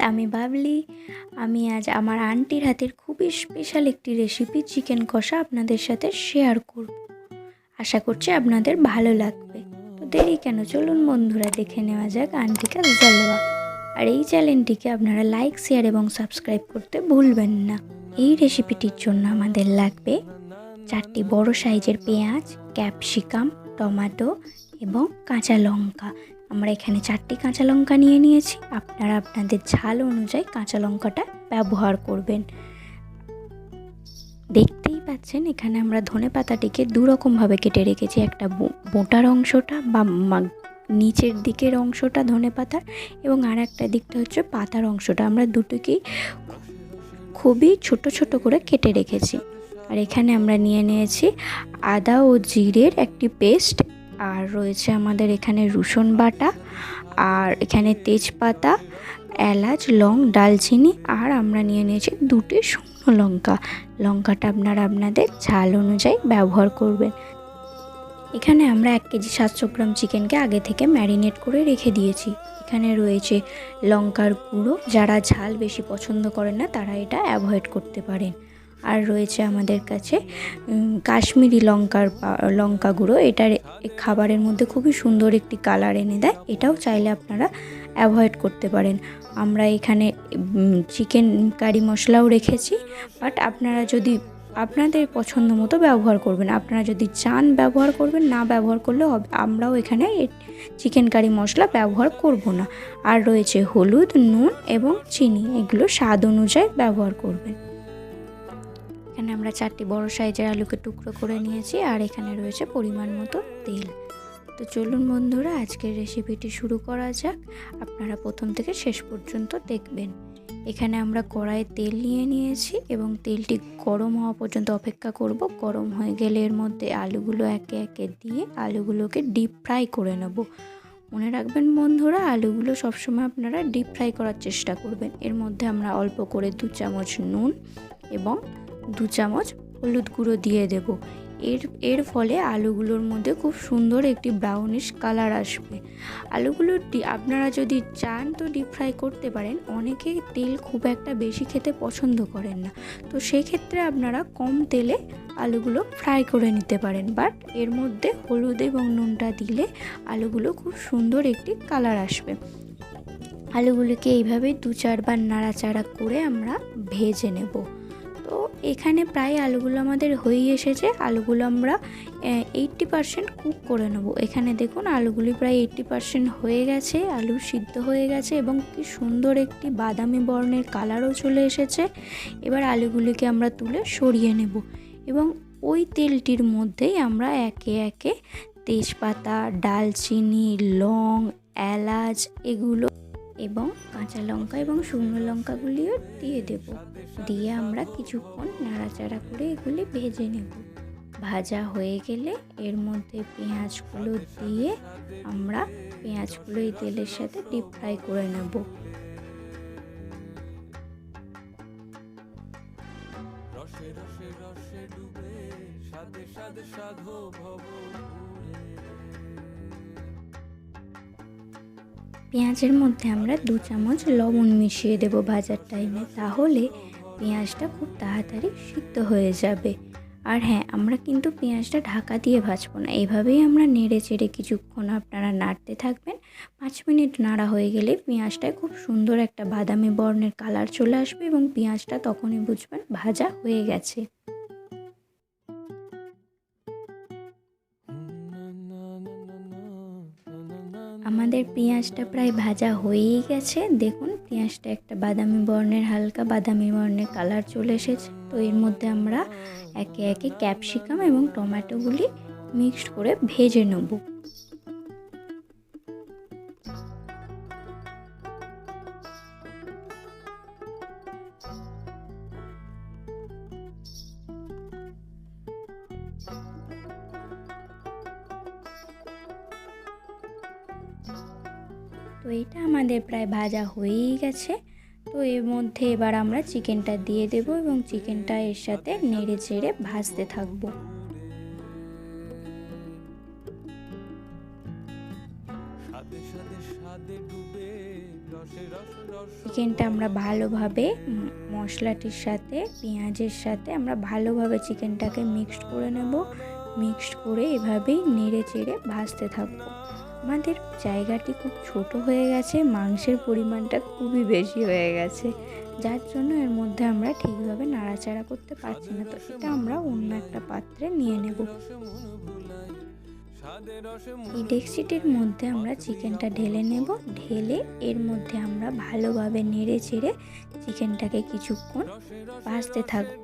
আমি বাবলি। আমি আজ আমার আন্টির হাতের খুবই স্পেশাল একটি রেসিপি চিকেন কষা আপনাদের সাথে শেয়ার করব। আশা করছি আপনাদের ভালো লাগবে। তো দেরি কেন, চলুন বন্ধুরা দেখে নেওয়া যাক আন্টি কা জলওয়া। আর এই চ্যানেলটিকে আপনারা লাইক, শেয়ার এবং সাবস্ক্রাইব করতে ভুলবেন না। এই রেসিপিটির জন্য আমাদের লাগবে 4টি বড় সাইজের পেঁয়াজ, ক্যাপসিকাম, টমেটো এবং কাঁচা লঙ্কা। আমরা এখানে 4টি কাঁচা লঙ্কা নিয়ে নিয়েছি। আপনারা আপনাদের ঝাল অনুযায়ী কাঁচা লঙ্কাটা ব্যবহার করবেন। দেখতেই পাচ্ছেন এখানে আমরা ধনে পাতাটিকে দুরকমভাবে কেটে রেখেছি। একটা মোটার অংশটা বা নিচের দিকের অংশটা ধনে পাতার, এবং আর একটা দিকটা হচ্ছে পাতার অংশটা। আমরা দুটোকেই খুবই ছোট ছোট করে কেটে রেখেছি। আর এখানে আমরা নিয়ে নিয়েছি আদা ও জিরের একটি পেস্ট, আর রয়েছে আমাদের এখানে রসুন বাটা, আর এখানে তেজপাতা, এলাচ, লং, দালচিনি, আর আমরা নিয়ে নিয়েছি 2টি শুকনো লঙ্কা। লঙ্কাটা আপনারা আপনাদের ঝাল অনুযায়ী ব্যবহার করবেন। এখানে আমরা 1 কেজি 700 গ্রাম চিকেনকে আগে থেকে ম্যারিনেট করে রেখে দিয়েছি। এখানে রয়েছে লঙ্কার গুঁড়ো, যারা ঝাল বেশি পছন্দ করেন না তারা এটা অ্যাভয়েড করতে পারেন। আর রয়েছে আমাদের কাছে কাশ্মীরি লঙ্কা গুঁড়ো। এটার খাবারের মধ্যে খুবই সুন্দর একটি কালার এনে দেয়, এটাও চাইলে আপনারা অ্যাভয়েড করতে পারেন। আমরা এখানে চিকেন কারি মশলাও রেখেছি, বাট আপনারা যদি আপনাদের পছন্দ মতো ব্যবহার করবেন। আপনারা যদি চান ব্যবহার করবেন, না ব্যবহার করলে হবে। আমরাও এখানে চিকেন কারি মশলা ব্যবহার করব না। আর রয়েছে হলুদ, নুন এবং চিনি, এগুলো স্বাদ অনুযায়ী ব্যবহার করবেন। এখানে আমরা 4টি বড় সাইজের আলুকে টুকরো করে নিয়েছি, আর এখানে রয়েছে পরিমাণ মতো তেল। তো চলুন বন্ধুরা আজকের রেসিপিটি শুরু করা যাক। আপনারা প্রথম থেকে শেষ পর্যন্ত দেখবেন। এখানে আমরা কড়াইয়ে তেল নিয়ে নিয়েছি এবং তেলটি গরম হওয়া পর্যন্ত অপেক্ষা করব। গরম হয়ে গেলে এর মধ্যে আলুগুলো একে একে দিয়ে আলুগুলোকে ডিপ ফ্রাই করে নেব। মনে রাখবেন বন্ধুরা, আলুগুলো সবসময় আপনারা ডিপ ফ্রাই করার চেষ্টা করবেন। এর মধ্যে আমরা অল্প করে 2 চামচ নুন এবং 2 চামচ হলুদ গুঁড়ো দিয়ে দেব। এর ফলে আলুগুলোর মধ্যে খুব সুন্দর একটি ব্রাউনিশ কালার আসবে। আলুগুলো আপনারা যদি চান তো ডিপ ফ্রাই করতে পারেন। অনেকে তেল খুব একটা বেশি খেতে পছন্দ করেন না, তো সেক্ষেত্রে আপনারা কম তেলে আলুগুলো ফ্রাই করে নিতে পারেন। বাট এর মধ্যে হলুদ এবং নুনটা দিলে আলুগুলো খুব সুন্দর একটি কালার আসবে। আলুগুলোকে এইভাবে 2-4 বার নাড়াচাড়া করে আমরা ভেজে নেব। তো এখানে প্রায় আলুগুলো আমাদের হয়ে এসেছে। আলুগুলো আমরা 80% কুক করে নেব। এখানে দেখুন আলুগুলি প্রায় 80% হয়ে গেছে, আলু সিদ্ধ হয়ে গেছে এবং কি সুন্দর একটি বাদামি বর্ণের কালারও চলে এসেছে। এবার আলুগুলিকে আমরা তুলে সরিয়ে নেব এবং ওই তেলটির মধ্যেই আমরা একে একে তেজপাতা, দালচিনি, লং, এলাচ এগুলো এবং কাঁচা লঙ্কা এবং শুকনো লঙ্কাগুলিও দিয়ে দেব। দিয়ে আমরা কিছুক্ষণ নাড়াচাড়া করে এগুলি ভেজে নেব। ভাজা হয়ে গেলে এর মধ্যে পেঁয়াজগুলো দিয়ে আমরা পেঁয়াজগুলো এই তেলের সাথে ডিপ ফ্রাই করে নেব। পেঁয়াজের মধ্যে আমরা 2 চামচ লবণ মিশিয়ে দেব ভাজার টাইমে, তাহলে পেঁয়াজটা খুব তাড়াতাড়ি সিদ্ধ হয়ে যাবে। আর হ্যাঁ, আমরা কিন্তু পেঁয়াজটা ঢাকা দিয়ে ভাজবো না, এইভাবেই আমরা নেড়ে চেড়ে কিছুক্ষণ আপনারা নাড়তে থাকবেন। 5 মিনিট নাড়া হয়ে গেলে পেঁয়াজটায় খুব সুন্দর একটা বাদামি বর্ণের কালার চলে আসবে এবং পেঁয়াজটা তখনই বুঝবেন ভাজা হয়ে গেছে। আমাদের পেঁয়াজটা প্রায় ভাজা হয়েই গেছে। দেখুন পেঁয়াজটা একটা হালকা বাদামি বর্ণের কালার চলে এসেছে। তো এর মধ্যে আমরা একে একে ক্যাপসিকাম এবং টমেটোগুলি মিক্সড করে ভেজে নেব। তো এটা আমাদের প্রায় ভাজা হয়েই গেছে। তো এর মধ্যে এবার আমরা চিকেনটা দিয়ে দেব এবং চিকেনটা এর সাথে নেড়ে চেড়ে ভাজতে থাকব। চিকেনটা আমরা ভালোভাবে মশলাটির সাথে পেঁয়াজের সাথে আমরা ভালোভাবে চিকেনটাকে মিক্সড করে নেব। মিক্সড করে এভাবেই নেড়ে চেড়ে ভাজতে থাকবো। আমাদের জায়গাটি খুব ছোট হয়ে গেছে, মাংসের পরিমাণটা খুবই বেশি হয়ে গেছে, যার জন্য এর মধ্যে আমরা ঠিকভাবে নাড়াচাড়া করতে পারছি না। তো এটা আমরা অন্য একটা পাত্রে নিয়ে নেব। এই ডেকচিটির মধ্যে আমরা চিকেনটা ঢেলে নেব। ঢেলে এর মধ্যে আমরা ভালোভাবে নেড়ে চেড়ে চিকেনটাকে কিছুক্ষণ ভাজতে থাকবো।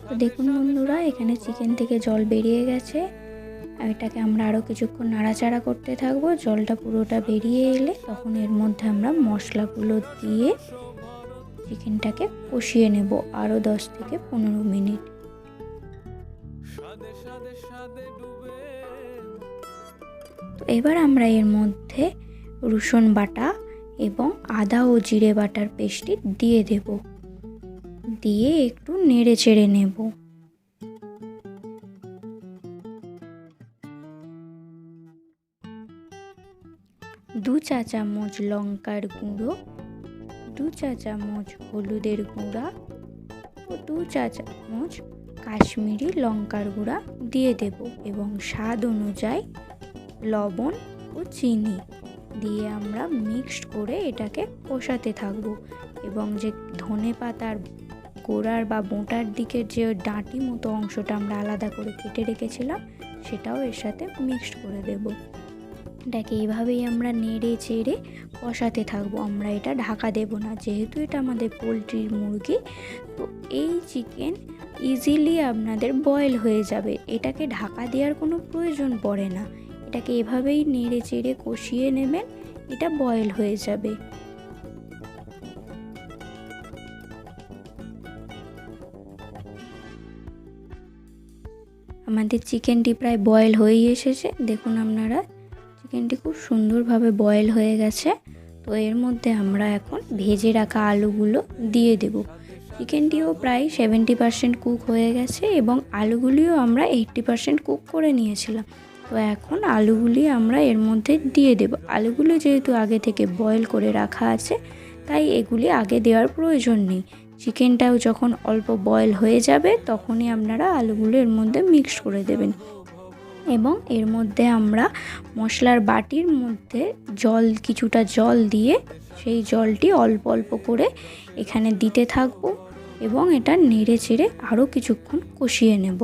তো দেখুন বন্ধুরা, এখানে চিকেন থেকে জল বেরিয়ে গেছে। এটাকে আমরা আরও কিছুক্ষণ নাড়াচাড়া করতে থাকবো। জলটা পুরোটা বেরিয়ে এলে তখন এর মধ্যে আমরা মশলাগুলো দিয়ে চিকেনটাকে কষিয়ে নেব আরও 10 থেকে 15 মিনিট। তো এবার আমরা এর মধ্যে রসুন বাটা এবং আদা ও জিরে বাটার পেস্টটি দিয়ে দেব। দিয়ে একটু নেড়ে চেড়ে নেব। দু চা চামচ লঙ্কার গুঁড়ো, 2 চা চামচ হলুদের গুঁড়া ও 2 চা চামচ কাশ্মীরি লঙ্কার গুঁড়া দিয়ে দেব এবং স্বাদ অনুযায়ী লবণ ও চিনি দিয়ে আমরা মিক্সড করে এটাকে কষাতে থাকব। এবং যে ধনে পাতার গোড়ার বা বোঁটার দিকের যে ডাঁটি মতো অংশটা আমরা আলাদা করে কেটে রেখেছিলাম সেটাও এর সাথে মিক্সড করে দেব। এটাকে এইভাবেই আমরা নেড়ে চেড়ে কষাতে থাকবো। আমরা এটা ঢাকা দেব না, যেহেতু এটা আমাদের পোলট্রির মুরগি। তো এই চিকেন ইজিলি আপনাদের বয়েল হয়ে যাবে, এটাকে ঢাকা দেওয়ার কোনো প্রয়োজন পড়ে না। এটাকে এভাবেই নেড়ে চেড়ে কষিয়ে নেবেন, এটা বয়েল হয়ে যাবে। আমাদের চিকেনটি প্রায় বয়েল হয়েই এসেছে। দেখুন আপনারা, চিকেনটি খুব সুন্দরভাবে বয়েল হয়ে গেছে। তো এর মধ্যে আমরা এখন ভেজে রাখা আলুগুলো দিয়ে দেব। চিকেনটিও প্রায় 70% কুক হয়ে গেছে এবং আলুগুলিও আমরা 80% কুক করে নিয়েছিলাম। তো এখন আলুগুলি আমরা এর মধ্যে দিয়ে দেব। আলুগুলি যেহেতু আগে থেকে বয়েল করে রাখা আছে, তাই এগুলি আগে দেওয়ার প্রয়োজন নেই। চিকেনটাও যখন অল্প বয়েল হয়ে যাবে তখনই আপনারা আলুগুলো এর মধ্যে মিক্স করে দেবেন। এবং এর মধ্যে আমরা মশলার বাটির মধ্যে কিছুটা জল দিয়ে সেই জলটি অল্প অল্প করে এখানে দিতে থাকবো এবং এটা নেড়ে চেড়ে আরও কিছুক্ষণ কষিয়ে নেব।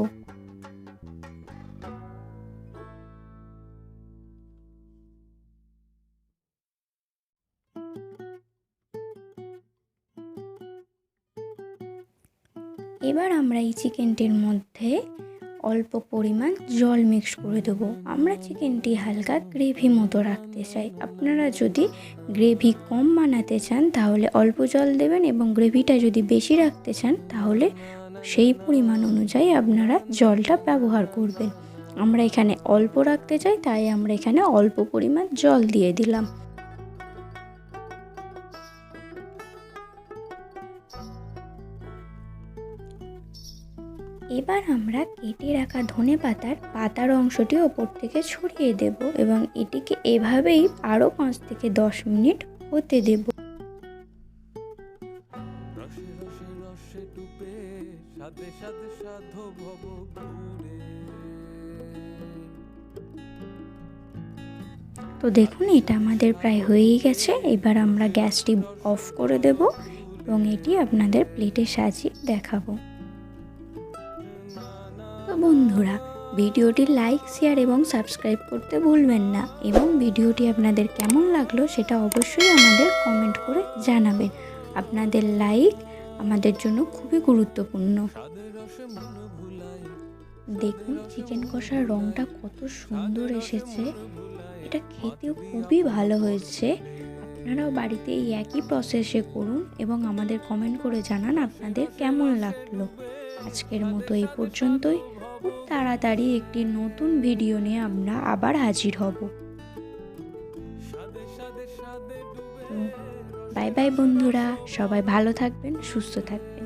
এবার আমরা এই চিকেনটির মধ্যে অল্প পরিমাণ জল মিক্স করে দেবো। আমরা চিকেনটি হালকা গ্রেভি মতো রাখতে চাই। আপনারা যদি গ্রেভি কম বানাতে চান তাহলে অল্প জল দেবেন, এবং গ্রেভিটা যদি বেশি রাখতে চান তাহলে সেই পরিমাণ অনুযায়ী আপনারা জলটা ব্যবহার করবেন। আমরা এখানে অল্প রাখতে চাই, তাই আমরা এখানে অল্প পরিমাণ জল দিয়ে দিলাম। এবার আমরা কেটে রাখা পাতার অংশটি ওপর থেকে ছড়িয়ে দেব এবং এটিকে এভাবেই আরও 5 থেকে 10 মিনিট হতে দেব। তো দেখুন, এটা আমাদের প্রায় হয়েই গেছে। এবার আমরা গ্যাসটি অফ করে দেব এবং এটি আপনাদের প্লেটে সাজিয়ে দেখাবো। তো বন্ধুরা, ভিডিওটি লাইক, শেয়ার এবং সাবস্ক্রাইব করতে ভুলবেন না, এবং ভিডিওটি আপনাদের কেমন লাগলো সেটা অবশ্যই আমাদের কমেন্ট করে জানাবেন। আপনাদের লাইক আমাদের জন্য খুবই গুরুত্বপূর্ণ। দেখুন চিকেন কষার রঙটা কত সুন্দর এসেছে, এটা খেতেও খুবই ভালো হয়েছে। আপনারাও বাড়িতে এই একই প্রসেসে করুন এবং আমাদের কমেন্ট করে জানান আপনাদের কেমন লাগলো। আজকের মতো এই পর্যন্তই। খুব তাড়াতাড়ি একটি নতুন ভিডিও নিয়ে আমরা আবার হাজির হব। বাই বাই বন্ধুরা, সবাই ভালো থাকবেন, সুস্থ থাকবেন।